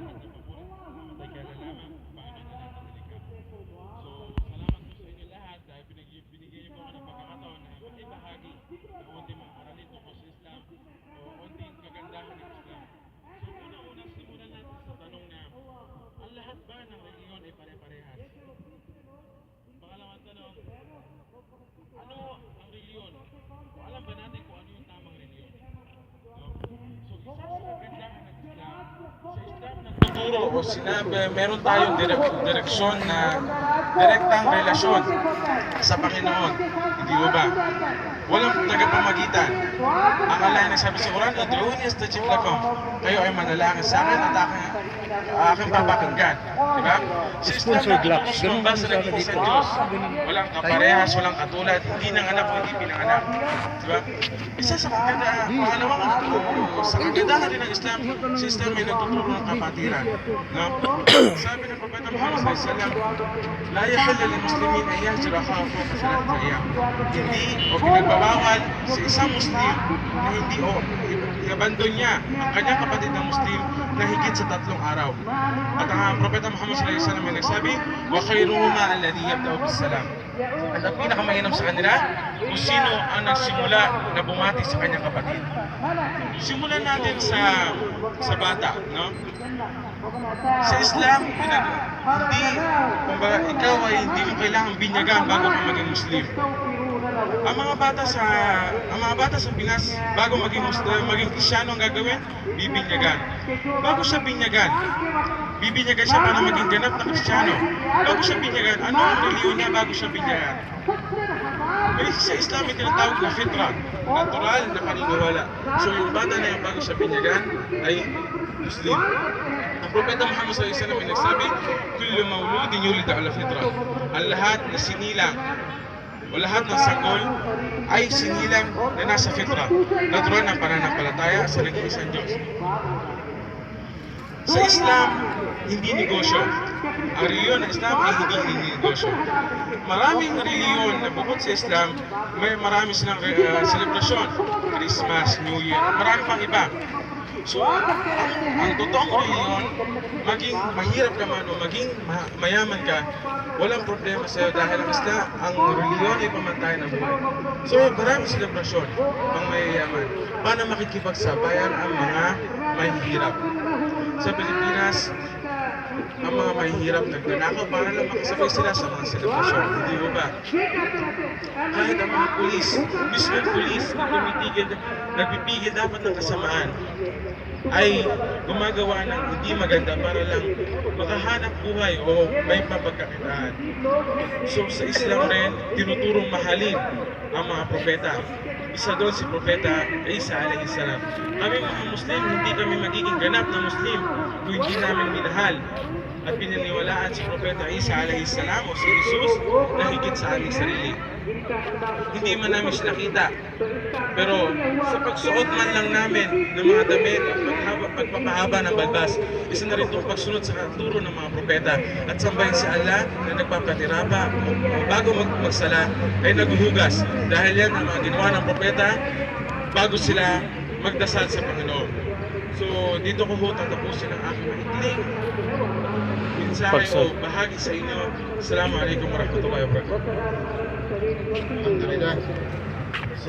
lahat ng papurit ay kalalaman paano na natin nilikha. So, salamat po sa inyo lahat dahil binigyan niyo po ako ng pagkakataon na makibahagi ng konti mga aralin tungkol sa Islam o konting kagandahan ng Islam. So, una-una simulan natin sa tanong na, ang lahat ba ng reliyon ay pare-parehas? Pangalawang tanong, ano ang reliyon? O alam ba natin kung ano yung tamang reliyon? No? So, isa sa kagandahan ng Islam, sa Islam nagtuturo o sinabi, meron tayong direksyon na direktang relasyon sa Panginoon. Hindi mo ba? Walang tagapamagitan. Ang Allah ay nagsabi sa Quran, "Ud'uni astajib lakum." Kayo ay manalangin sa akin at aking papakinggan. Diba? Sa Islam, nakikita sa naging isang Diyos. Walang kaparehas, walang katulad, hindi nanganak o hindi pinanganak. Diba? Isa sa kagandahan, pangalawang sa kagandahan rin ng Islam, sa Islam may nagtuturo ng kapatiran. No? Sabi ng Propeta Muhammad SAW, "La yahillu lil muslimin an yahjura akhahu fawqa thalathati ayyam." Hindi o pinagbabawal sa isang Muslim na hindi o i-abandon niya ang kanyang kapatid na Muslim na higit sa 3 araw. At ang Propeta Muhammad SAW ay nagsabi, "Wa khairuhuma alladhi yabda'u bis-salam." At ang pinakamainam sa kanila kung sino ang nagsimula na bumati sa kanyang kapatid. Simulan natin sa bata, no? Sa Islam, hindi, kumbaga, ikaw ay hindi mo kailangang binyagan bago ka maging Muslim. Ang mga bata sa Pinas, bago maging Muslim, maging Kristyano ang gagawin, bibinyagan. Bago siya binyagan, bibinyagan siya para maging ganap na Kristyano. Bago siya binyagan, ano ang reliyon niya bago siya binyagan? Kasi sa Islam may tinatawag na fitra, natural na paniniwala. So yung bata na yung bago siya binyagan ay Muslim. Ang Propeta Muhammad SAW ay nagsabi, "Kullu mauludin yulida ala fitra." Ang lahat na sinilang o lahat ng sanggol ay sinilang na nasa fitra, natural ng pananampalataya sa nag-iisang Diyos. Sa Islam, hindi negosyo. Ang reliyon ng Islam ay hindi negosyo. Maraming reliyon na bukod sa Islam, may marami silang selebrasyon. Christmas, New Year, marami pang iba. So, ang totoong reliyon, maging mahirap ka man o maging mayaman ka, walang problema sa'yo dahil ang reliyon ay pamantayan ng buhay. So, maraming selebrasyon pang mayayaman. Paano makikipagsabayan ang mga mahihirap? Sa Pilipinas, ang mga mahihirap nagnanakaw para lang makasabay sila sa mga selebrasyon. Hindi mo ba? Kahit ang mga pulis, mismo ang pulis na nagpipigil dapat ng kasamaan, ay gumagawa ng hindi maganda para lang makahanap buhay o may mapagkakitaan. So sa Islam rin, tinuturong mahalin ang mga propeta. Isa doon si Propeta Isa alayhi salam. Kami mga Muslim, hindi kami magiging ganap na Muslim kung hindi namin minahal at pinaniwalaan si Propeta Isa alayhi salam o si Jesus na higit sa aming sarili. Hindi man namin siya nakita, pero sa pagsuot man lang namin ng mga damit at pagpapahaba ng balbas, isa na rin itong pagsunod sa turo ng mga propeta at sambahin si Allah na nagpapatirapa bago magsala ay naghuhugas dahil yan ang mga ginawa ng propeta bago sila magdasal sa Panginoon. So dito ko tatapusin ang aking maikling mensahe o bahagi sa inyo. Assalamualaikum warahmatullahi wabarakatuh. Alhamdulillah.